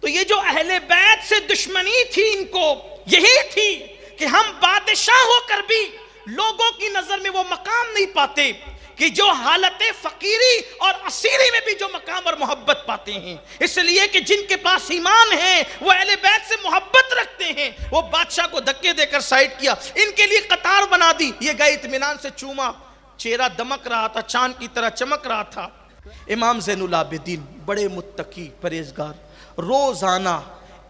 تو یہ جو اہل بیت سے دشمنی تھی ان کو یہی تھی کہ ہم بادشاہ ہو کر بھی لوگوں کی نظر میں وہ مقام نہیں پاتے کہ جو حالت فقیری اور اسیری میں بھی جو مقام اور محبت پاتے ہیں. اس لیے کہ جن کے پاس ایمان ہے وہ اہل بیت سے محبت رکھتے ہیں. وہ بادشاہ کو دھکے دے کر سائڈ کیا, ان کے لیے قطار بنا دی, یہ گئے اطمینان سے چوما, چہرہ دمک رہا تھا, چاند کی طرح چمک رہا تھا. امام زین العابدین بڑے متقی پرہیزگار, روزانہ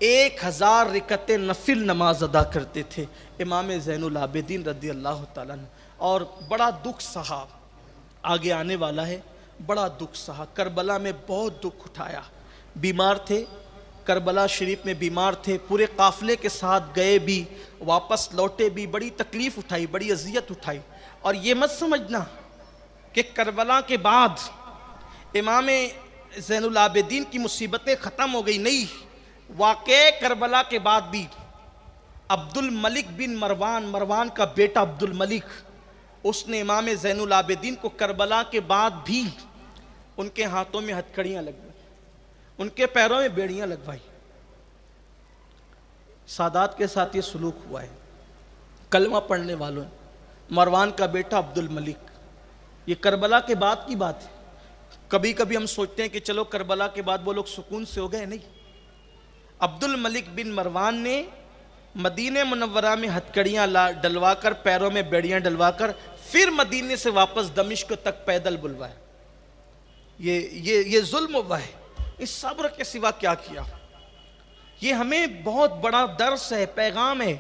1000 رکعت نفل نماز ادا کرتے تھے امام زین العابدین رضی اللہ تعالیٰ عنہ. اور بڑا دکھ سہا, آگے آنے والا ہے, بڑا دکھ سہا. کربلا میں بہت دکھ اٹھایا, بیمار تھے, کربلا شریف میں بیمار تھے, پورے قافلے کے ساتھ گئے بھی, واپس لوٹے بھی, بڑی تکلیف اٹھائی, بڑی اذیت اٹھائی. اور یہ مت سمجھنا کہ کربلا کے بعد امام زین العابدین کی مصیبتیں ختم ہو گئی, نہیں. واقع کربلا کے بعد بھی عبد الملک بن مروان کا بیٹا عبد الملک, اس نے امام زین العابدین کو کربلا کے بعد بھی ان کے ہاتھوں میں ہتھکڑیاں لگوائی, ان کے پیروں میں بیڑیاں لگوائی. سادات کے ساتھ یہ سلوک ہوا ہے. کلمہ پڑھنے والوں, مروان کا بیٹا عبد الملک, یہ کربلا کے بعد کی بات ہے. کبھی کبھی ہم سوچتے ہیں کہ چلو کربلا کے بعد وہ لوگ سکون سے ہو گئے, نہیں. عبد الملک بن مروان نے مدینہ منورہ میں ہتھکڑیاں ڈلوا کر, پیروں میں بیڑیاں ڈلوا کر, پھر مدینے سے واپس دمشق تک پیدل بلوایا. یہ ظلم ہوا ہے. اس صبر کے سوا کیا کیا؟ یہ ہمیں بہت بڑا درس ہے, پیغام ہے.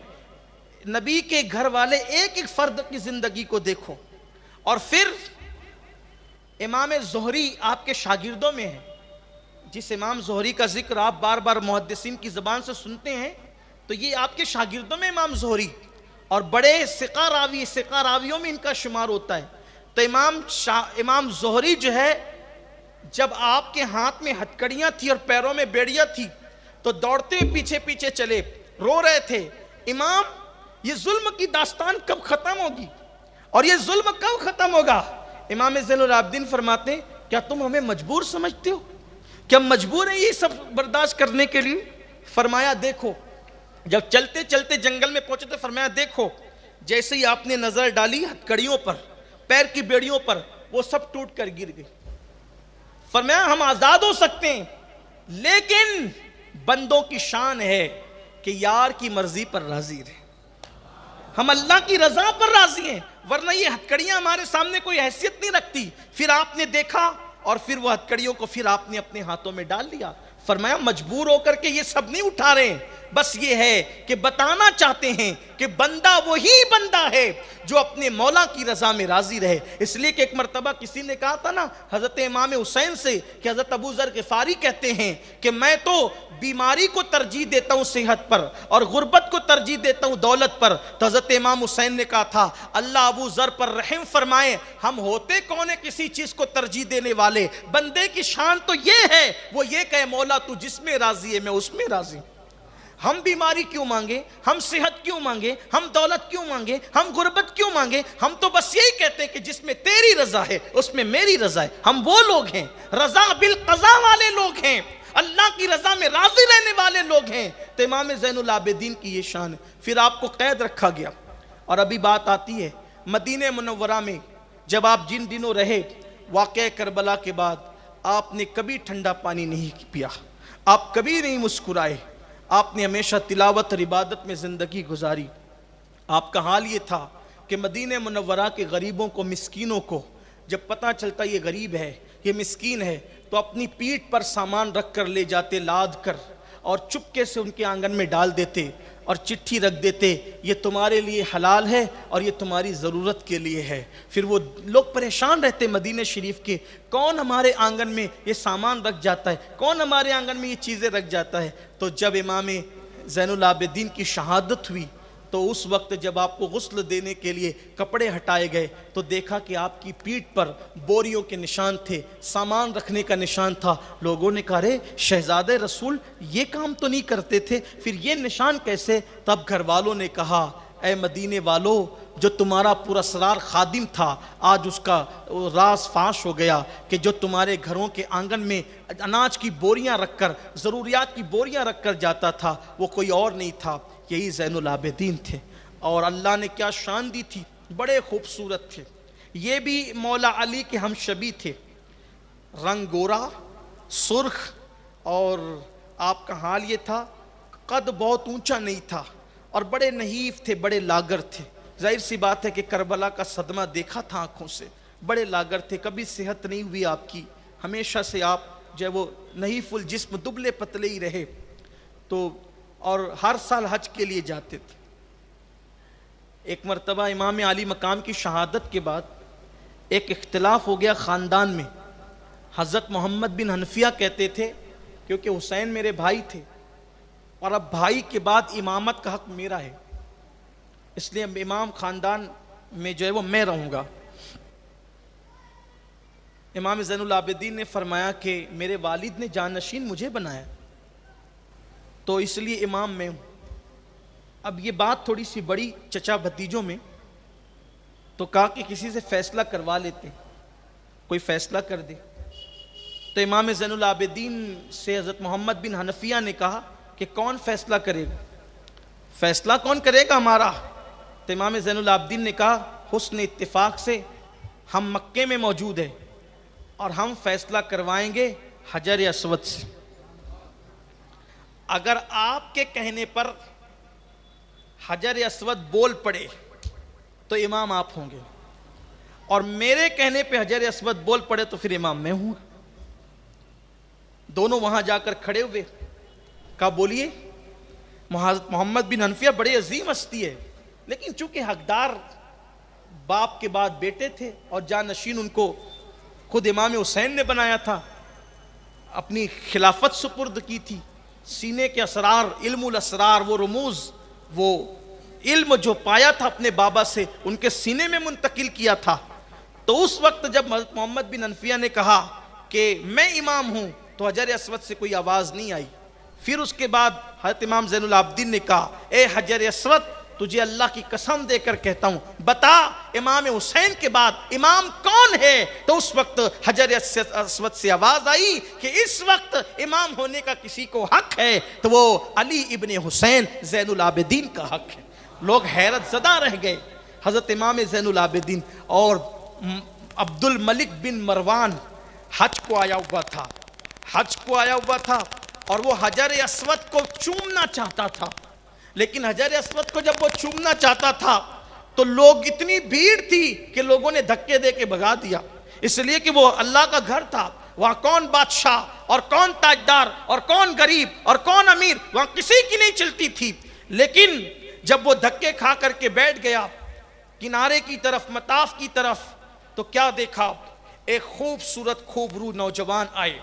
نبی کے گھر والے ایک ایک فرد کی زندگی کو دیکھو. اور پھر امام زہری آپ کے شاگردوں میں ہیں. جس امام زہری کا ذکر آپ بار بار محدثین کی زبان سے سنتے ہیں تو یہ آپ کے شاگردوں میں امام زہری, اور بڑے ثقہ راویوں میں ان کا شمار ہوتا ہے. تو امام زہری جو ہے, جب آپ کے ہاتھ میں ہتھکڑیاں تھی اور پیروں میں بیڑیاں تھی تو دوڑتے پیچھے پیچھے چلے, رو رہے تھے, امام یہ ظلم کی داستان کب ختم ہوگی اور یہ ظلم کب ختم ہوگا؟ امام زین العابدین فرماتے ہیں کیا تم ہمیں مجبور سمجھتے ہو؟ کیا مجبور ہیں یہ سب برداشت کرنے کے لیے؟ فرمایا دیکھو, جب چلتے چلتے جنگل میں پہنچے تو فرمایا دیکھو, جیسے ہی آپ نے نظر ڈالی ہتھکڑیوں پر, پیر کی بیڑیوں پر, وہ سب ٹوٹ کر گر گئی. فرمایا ہم آزاد ہو سکتے ہیں, لیکن بندوں کی شان ہے کہ یار کی مرضی پر راضی رہے. ہم اللہ کی رضا پر راضی ہیں, ورنہ یہ ہتھکڑیاں ہمارے سامنے کوئی حیثیت نہیں رکھتی. پھر آپ نے دیکھا اور پھر وہ ہتھکڑیوں کو پھر آپ نے اپنے ہاتھوں میں ڈال لیا. فرمایا مجبور ہو کر کے یہ سب نہیں اٹھا رہے ہیں, بس یہ ہے کہ بتانا چاہتے ہیں کہ بندہ وہی بندہ ہے جو اپنے مولا کی رضا میں راضی رہے. اس لیے کہ ایک مرتبہ کسی نے کہا تھا نا حضرت امام حسین سے کہ حضرت ابو ذر غفاری کہتے ہیں کہ میں تو بیماری کو ترجیح دیتا ہوں صحت پر اور غربت کو ترجیح دیتا ہوں دولت پر. تو حضرت امام حسین نے کہا تھا اللہ ابو ذر پر رحم فرمائے, ہم ہوتے کون ہیں کسی چیز کو ترجیح دینے والے؟ بندے کی شان تو یہ ہے, وہ یہ کہے مولا تو جس میں راضی ہے میں اس میں راضی ہوں. ہم بیماری کیوں مانگے, ہم صحت کیوں مانگے, ہم دولت کیوں مانگے, ہم غربت کیوں مانگے؟ ہم تو بس یہی کہتے ہیں کہ جس میں تیری رضا ہے اس میں میری رضا ہے. ہم وہ لوگ ہیں رضا بالقضا والے لوگ ہیں, اللہ کی رضا میں راضی رہنے والے لوگ ہیں. تو امام زین العابدین کی یہ شان ہے. پھر آپ کو قید رکھا گیا. اور ابھی بات آتی ہے مدینہ منورہ میں جب آپ جن دنوں رہے, واقعہ کربلا کے بعد آپ نے کبھی ٹھنڈا پانی نہیں پیا, آپ کبھی نہیں مسکرائے, آپ نے ہمیشہ تلاوت اور عبادت میں زندگی گزاری. آپ کا حال یہ تھا کہ مدینہ منورہ کے غریبوں کو, مسکینوں کو جب پتہ چلتا یہ غریب ہے, یہ مسکین ہے, تو اپنی پیٹھ پر سامان رکھ کر لے جاتے, لاد کر, اور چپکے سے ان کے آنگن میں ڈال دیتے اور چٹھی رکھ دیتے یہ تمہارے لیے حلال ہے اور یہ تمہاری ضرورت کے لیے ہے. پھر وہ لوگ پریشان رہتے مدینہ شریف کے, کون ہمارے آنگن میں یہ سامان رکھ جاتا ہے, کون ہمارے آنگن میں یہ چیزیں رکھ جاتا ہے. تو جب امام زین العابدین کی شہادت ہوئی تو اس وقت جب آپ کو غسل دینے کے لیے کپڑے ہٹائے گئے تو دیکھا کہ آپ کی پیٹھ پر بوریوں کے نشان تھے, سامان رکھنے کا نشان تھا. لوگوں نے کہا رے شہزادہ رسول یہ کام تو نہیں کرتے تھے, پھر یہ نشان کیسے؟ تب گھر والوں نے کہا اے مدینے والو جو تمہارا پراسرار خادم تھا آج اس کا راز فاش ہو گیا کہ جو تمہارے گھروں کے آنگن میں اناج کی بوریاں رکھ کر ضروریات کی بوریاں رکھ کر جاتا تھا وہ کوئی اور نہیں تھا، یہی زین العابدین تھے۔ اور اللہ نے کیا شان دی تھی، بڑے خوبصورت تھے۔ یہ بھی مولا علی کے ہم شبیہ تھے، رنگ گورا سرخ، اور آپ کا حال یہ تھا قد بہت اونچا نہیں تھا اور بڑے نحیف تھے، بڑے لاگر تھے۔ ظاہر سی بات ہے کہ کربلا کا صدمہ دیکھا تھا آنکھوں سے، بڑے لاگر تھے، کبھی صحت نہیں ہوئی آپ کی، ہمیشہ سے آپ جو ہے وہ نحیف الجسم دبلے پتلے ہی رہے، تو اور ہر سال حج کے لیے جاتے تھے۔ ایک مرتبہ امام علی مقام کی شہادت کے بعد ایک اختلاف ہو گیا خاندان میں۔ حضرت محمد بن حنفیہ کہتے تھے کیونکہ حسین میرے بھائی تھے اور اب بھائی کے بعد امامت کا حق میرا ہے، اس لیے امام خاندان میں جو ہے وہ میں رہوں گا۔ امام زین العابدین نے فرمایا کہ میرے والد نے جانشین مجھے بنایا تو اس لیے امام میں ہوں۔ اب یہ بات تھوڑی سی بڑی چچا بھتیجوں میں، تو کہا کہ کسی سے فیصلہ کروا لیتے، کوئی فیصلہ کر دے۔ تو امام زین العابدین سے حضرت محمد بن حنفیہ نے کہا کہ کون فیصلہ کرے گا، فیصلہ کون کرے گا ہمارا؟ تو امام زین العابدین نے کہا حسن اتفاق سے ہم مکے میں موجود ہیں اور ہم فیصلہ کروائیں گے حجر اسود سے۔ اگر آپ کے کہنے پر حجر اسود بول پڑے تو امام آپ ہوں گے، اور میرے کہنے پہ حجر اسود بول پڑے تو پھر امام میں ہوں۔ دونوں وہاں جا کر کھڑے ہوئے، کہا بولیے۔ محمد بن حنفیہ بڑے عظیم ہستی ہے، لیکن چونکہ حقدار باپ کے بعد بیٹے تھے اور جانشین ان کو خود امام حسین نے بنایا تھا، اپنی خلافت سپرد کی تھی، سینے کے اسرار، علم الاسرار، وہ رموز، وہ علم جو پایا تھا اپنے بابا سے ان کے سینے میں منتقل کیا تھا۔ تو اس وقت جب محمد بن حنفیہ نے کہا کہ میں امام ہوں تو حجر اسود سے کوئی آواز نہیں آئی۔ پھر اس کے بعد حضرت امام زین العابدین نے کہا اے حجر اسود تجھے اللہ کی قسم دے کر کہتا ہوں بتا امام حسین کے بعد امام کون ہے؟ تو اس وقت حجر اسود سے آواز آئی کہ اس وقت امام ہونے کا کسی کو حق ہے تو وہ علی ابن حسین زین العابدین کا حق ہے۔ لوگ حیرت زدہ رہ گئے۔ حضرت امام زین العابدین اور عبد الملک بن مروان حج کو آیا ہوا تھا اور وہ حجر اسود کو چومنا چاہتا تھا، لیکن حجر اسود کو جب وہ چومنا چاہتا تھا تو لوگ اتنی بھیڑ تھی کہ لوگوں نے دھکے دے کے بھگا دیا، اس لیے کہ وہ اللہ کا گھر تھا، وہاں کون بادشاہ اور کون تاجدار اور کون غریب اور کون امیر وہاں کسی کی نہیں چلتی تھی۔ لیکن جب وہ دھکے کھا کر کے بیٹھ گیا کنارے کی طرف، مطاف کی طرف، تو کیا دیکھا؟ ایک خوبصورت خوبرو نوجوان آئے،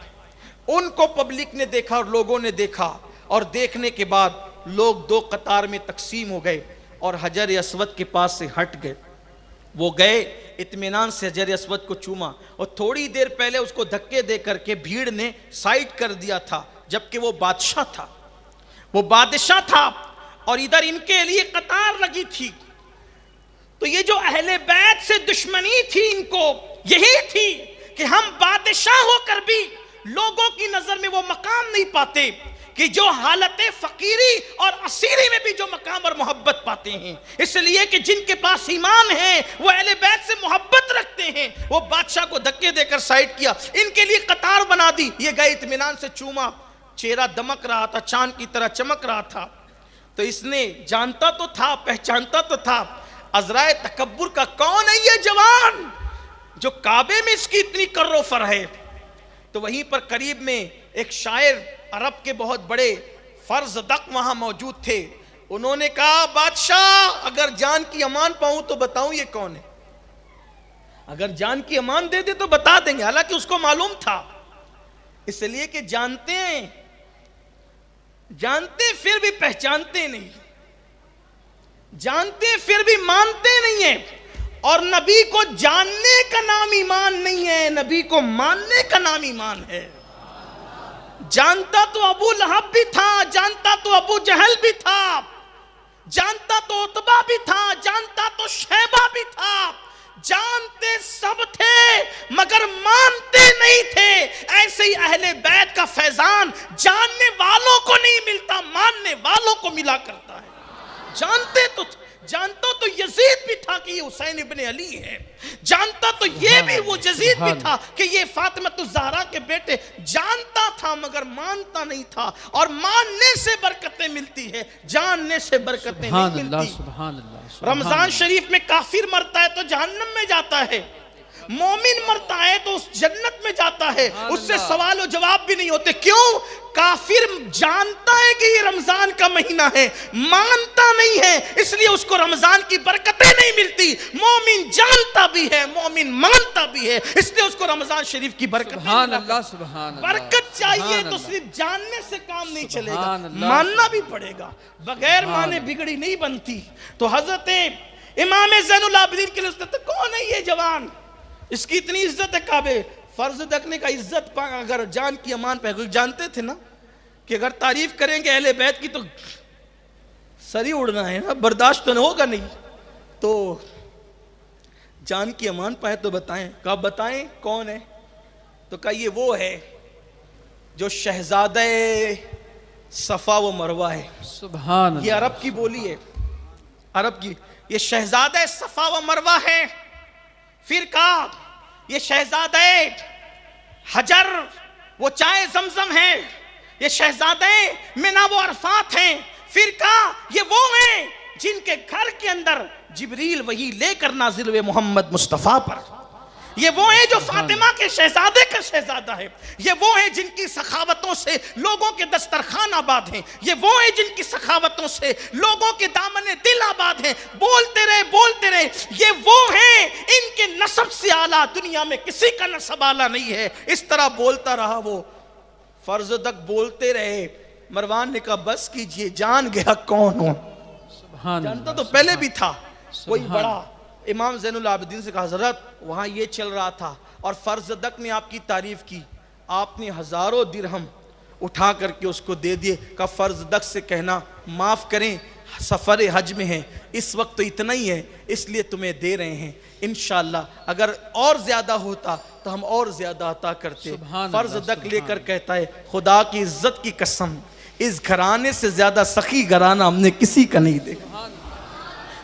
ان کو پبلک نے دیکھا اور لوگوں نے دیکھا، اور دیکھنے کے بعد لوگ دو قطار میں تقسیم ہو گئے اور حجر اسود کے پاس سے ہٹ گئے۔ وہ گئے اطمینان سے حجر اسود کو چوما، اور تھوڑی دیر پہلے اس کو دھکے دے کر کے بھیڑ نے سائڈ کر دیا تھا، جبکہ وہ بادشاہ تھا اور ادھر ان کے لیے قطار لگی تھی۔ تو یہ جو اہل بیت سے دشمنی تھی ان کو یہی تھی کہ ہم بادشاہ ہو کر بھی لوگوں کی نظر میں وہ مقام نہیں پاتے کہ جو حالت فقیری اور اسیری میں بھی جو مقام اور محبت پاتے ہیں، اس لیے کہ جن کے پاس ایمان ہے وہ اہل بیت سے محبت رکھتے ہیں۔ وہ بادشاہ کو دھکے دے کر سائڈ کیا، ان کے لیے قطار بنا دی، یہ گئے اطمینان سے چوما، چہرہ دمک رہا تھا، چاند کی طرح چمک رہا تھا۔ تو اس نے جانتا تو تھا، پہچانتا تو تھا عذرائے تکبر کا کون ہے یہ جوان جو کعبے میں اس کی اتنی کر و فر ہے۔ تو وہیں پر قریب میں ایک شاعر عرب کے بہت بڑے فرز دق وہاں موجود تھے، انہوں نے کہا بادشاہ اگر جان کی امان پاؤں تو بتاؤں یہ کون ہے، اگر جان کی امان دے دے تو بتا دیں گے۔ حالانکہ اس کو معلوم تھا، اس لیے کہ جانتے پھر بھی پہچانتے نہیں، جانتے پھر بھی مانتے نہیں ہیں۔ اور نبی کو جاننے کا نام ایمان نہیں ہے، نبی کو ماننے کا نام ایمان ہے۔ جانتا تو ابو لہب بھی تھا، جانتا تو ابو جہل بھی تھا، جانتا تو عتبہ بھی تھا، نہیں ملتا، ماننے والوں کو ملا کرتا ہے۔ جانتا تو یزید بھی تھا کہ یہ حسین ابن علی ہے، جانتا تو یہ بھی وہ یزید بھی تھا کہ یہ فاطمہ الزہرا کے بیٹے، جانتا تھا مگر مانتا نہیں تھا۔ اور ماننے سے برکتیں ملتی ہے، جاننے سے برکتیں نہیں ملتی۔ سبحان اللہ۔ رمضان شریف میں کافر مرتا ہے تو جہنم میں جاتا ہے، مومن مرتا ہے تو اس جنت میں جاتا ہے، اس سے سوال و جواب بھی نہیں ہوتے۔ کیوں؟ کافر جانتا ہے کہ یہ رمضان کا مہینہ ہے، مانتا نہیں ہے، اس لیے اس کو رمضان کی برکتیں نہیں ملتی۔ مومن جانتا بھی ہے، مومن مانتا بھی ہے، اس لیے اس کو رمضان شریف کی برکتیں سبحان اللہ، سبحان اللہ۔ برکت چاہیے تو صرف جاننے سے کام نہیں چلے گا، ماننا بھی پڑے گا، بغیر مانے بگڑی نہیں بنتی۔ تو حضرت امام زین العابدین کے لیے کون ہے یہ جوان، اس کی اتنی عزت ہے کعبے، فرض رکھنے کا عزت پا اگر جان کی امان پہ، جانتے تھے نا کہ اگر تعریف کریں گے اہل بیت کی تو سری اڑنا ہے نا، برداشت تو ہوگا نہیں، تو جان کی امان پائے تو بتائیں۔ کہا بتائیں کون ہے؟ تو کہا یہ وہ ہے جو شہزادہ صفا و مروہ ہے۔ سبحان اللہ۔ یہ عرب کی بولی ہے، عرب کی، یہ شہزادہ صفا و مروہ ہے۔ پھر کہا یہ شہزادہ حجر وہ چائے زمزم ہے، یہ شہزادہ منا وہ عرفات ہیں۔ پھر کہا یہ وہ ہیں جن کے گھر کے اندر جبریل وحی لے کر نازل ہوئے محمد مصطفیٰ پر، یہ وہ ہیں جو فاطمہ کے شہزادے کا شہزادہ ہے، یہ وہ ہیں جن کی سخاوتوں سے لوگوں کے دسترخوان آباد ہیں، یہ وہ ہیں جن کی سخاوتوں سے لوگوں کے دامن دل آباد ہیں۔ بولتے رہے، یہ وہ ہیں ان کے نسب سے اعلیٰ دنیا میں کسی کا نسب اعلیٰ نہیں ہے۔ اس طرح بولتا رہا وہ، فرض تک بولتے رہے۔ مروان نے کہا بس کیجئے، جان گیا کون ہوں۔ جانتا تو پہلے بھی تھا، کوئی بڑا۔ امام زین العابدین سے کہا حضرت وہاں یہ چل رہا تھا، اور فرزدق نے آپ کی تعریف کی، آپ نے ہزاروں درہم اٹھا کر کے اس کو دے دیے۔ کہا فرزدق سے کہنا معاف کریں، سفر حج میں ہیں، اس وقت تو اتنا ہی ہے، اس لیے تمہیں دے رہے ہیں، انشاءاللہ اگر اور زیادہ ہوتا تو ہم اور زیادہ عطا کرتے۔ فرزدق لے کر کہتا ہے خدا کی عزت کی قسم، اس گھرانے سے زیادہ سخی گھرانہ ہم نے کسی کا نہیں دیکھا۔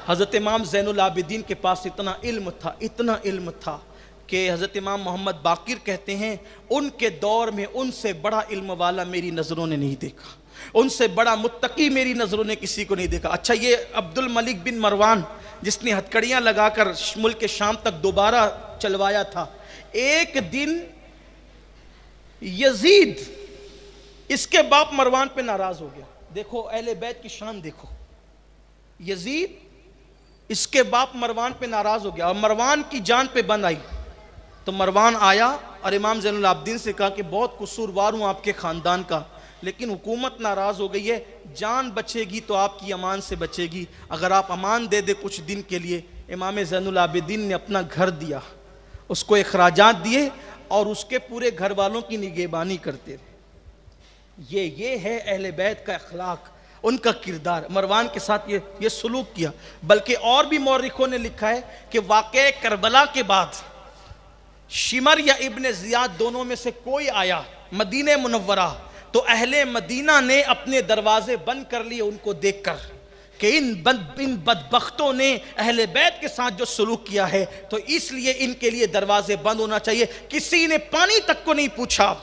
حضرت امام زین العابدین کے پاس اتنا علم تھا کہ حضرت امام محمد باقر کہتے ہیں ان کے دور میں ان سے بڑا علم والا میری نظروں نے نہیں دیکھا، ان سے بڑا متقی میری نظروں نے کسی کو نہیں دیکھا۔ اچھا یہ عبد الملک بن مروان جس نے ہتکڑیاں لگا کر ملک شام تک دوبارہ چلوایا تھا، ایک دن یزید اس کے باپ مروان پہ ناراض ہو گیا۔ دیکھو اہل بیت کی شان دیکھو، یزید اس کے باپ مروان پہ ناراض ہو گیا اور مروان کی جان پہ بند آئی۔ تو مروان آیا اور امام زین العابدین سے کہا کہ بہت قصوروار ہوں آپ کے خاندان کا، لیکن حکومت ناراض ہو گئی ہے، جان بچے گی تو آپ کی امان سے بچے گی، اگر آپ امان دے دے کچھ دن کے لیے۔ امام زین العابدین نے اپنا گھر دیا، اس کو اخراجات دیے اور اس کے پورے گھر والوں کی نگہبانی کرتے رہے۔ یہ ہے اہل بیت کا اخلاق، ان کا کردار۔ مروان کے ساتھ یہ سلوک کیا۔ بلکہ اور بھی مورخوں نے لکھا ہے کہ واقعہ کربلا کے بعد شمر یا ابن زیاد دونوں میں سے کوئی آیا مدینہ منورہ تو اہل مدینہ نے اپنے دروازے بند کر لیے ان کو دیکھ کر کہ ان بدبختوں نے اہل بیت کے ساتھ جو سلوک کیا ہے، تو اس لیے ان کے لیے دروازے بند ہونا چاہیے۔ کسی نے پانی تک کو نہیں پوچھا۔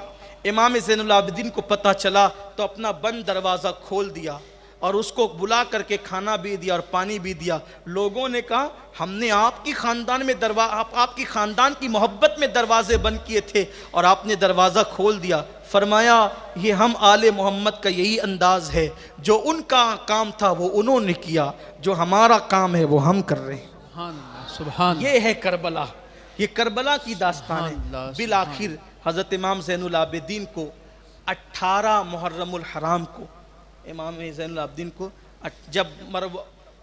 امام زین العابدین کو پتہ چلا تو اپنا بند دروازہ کھول دیا اور اس کو بلا کر کے کھانا بھی دیا اور پانی بھی دیا۔ لوگوں نے کہا ہم نے آپ کی خاندان کی محبت میں دروازے بند کیے تھے اور آپ نے دروازہ کھول دیا۔ فرمایا یہ ہم آل محمد کا یہی انداز ہے، جو ان کا کام تھا وہ انہوں نے کیا، جو ہمارا کام ہے وہ ہم کر رہے ہیں۔ یہ ہے کربلا، یہ کربلا کی داستان ہے۔ بالآخر حضرت امام زین العابدین کو 18 محرم الحرام کو امام زین العابدین کو جب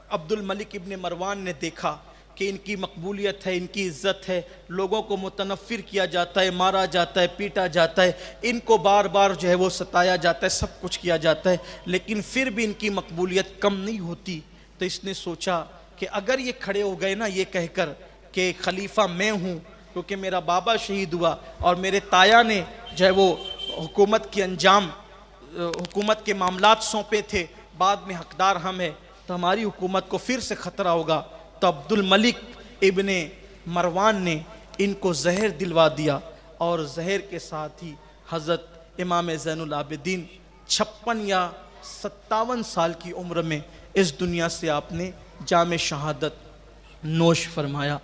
عبد الملک ابن مروان نے دیکھا کہ ان کی مقبولیت ہے، ان کی عزت ہے، لوگوں کو متنفر کیا جاتا ہے، مارا جاتا ہے، پیٹا جاتا ہے، ان کو بار بار جو ہے وہ ستایا جاتا ہے، سب کچھ کیا جاتا ہے، لیکن پھر بھی ان کی مقبولیت کم نہیں ہوتی، تو اس نے سوچا کہ اگر یہ کھڑے ہو گئے نا یہ کہہ کر کہ خلیفہ میں ہوں کیونکہ میرا بابا شہید ہوا اور میرے تایا نے جو ہے وہ حکومت کی انجام حکومت کے معاملات سونپے تھے، بعد میں حقدار ہم ہیں، تو ہماری حکومت کو پھر سے خطرہ ہوگا، تو عبد الملک ابن مروان نے ان کو زہر دلوا دیا، اور زہر کے ساتھ ہی حضرت امام زین العابدین 56 یا 57 سال کی عمر میں اس دنیا سے آپ نے جام شہادت نوش فرمایا۔